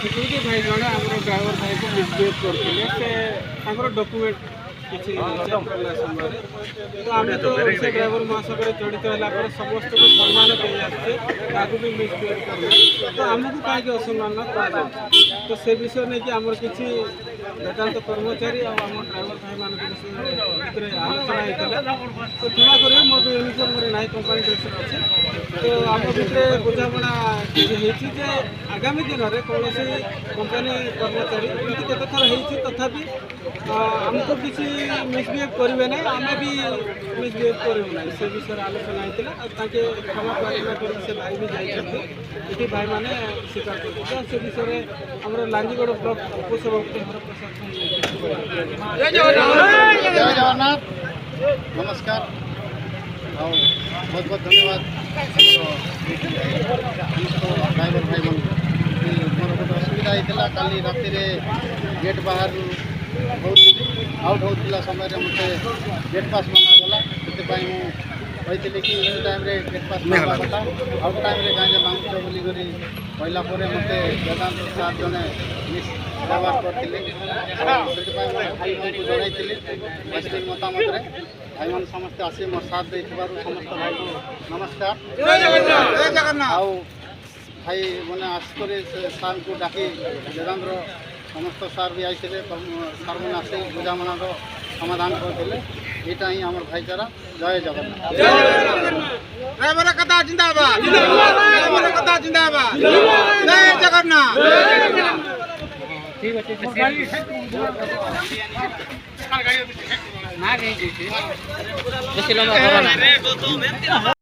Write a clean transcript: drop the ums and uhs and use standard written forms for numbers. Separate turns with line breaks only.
security भाई जड़े आम ड्राइवर भाई को मिसबिहेव करते डॉक्यूमेंट किसी चेक करला समय तो आम तो से ड्राइवर महासक जड़ित है समस्त को सम्मान दिए आगे भी मिसबिहेव कर तो आमको कहीं असम्मान कर तो से विषय नहीं कि आम किसी वेदांत कर्मचारी और आम ड्राइवर भाई मान आलोचना होता तो क्षमा करेंगे मोर यूनिफर्म ना कंपानी ड्रेस अच्छे तो आम भितर बुझाणा किसी आगामी दिन में कौन कंपानी कर्मचारी एमती केत थर हो तथापि आमको किसी मिसबिहेव करेंगे ना आम भी मिसबिहेव करूँ ना से विषय आलोचना होता क्षमा प्रार्थना कर से भाई भी जाइए ये भाई मैंने स्वीकार करते से विषय आम लांजीगढ़ ब्लॉक उपसभापति
जय जगन्नाथ नमस्कार बहुत बहुत धन्यवाद ड्राइवर भाई मन मोर गोटे असुविधा होता काली राति गेट बाहर आउट होता समय मत गेट पास मंगागला से कही कि इन टाइम गेट पास मंगा कथा आउट टाइम कहीं मांगुच बोलिक कहला मत वेदांत सार जड़े मिस व्यवहार करते भाई मन को जनई मतामत भाई मान समस्ते आसी मोर साथ दे समस्त भाई को नमस्कार आउ भाई मैंने आसिक सार को डाकी वेदांतर समस्त सार भी आई सार मैंने आस बुझामणार समाधान करते यहाँ ही आम भाईचारा जय जगन्नाथ ड्राइवर कथा जिंदाबाद ड्राइवर कथा जिंदाबाद जय जगन्नाथ
ठीक अच्छे ना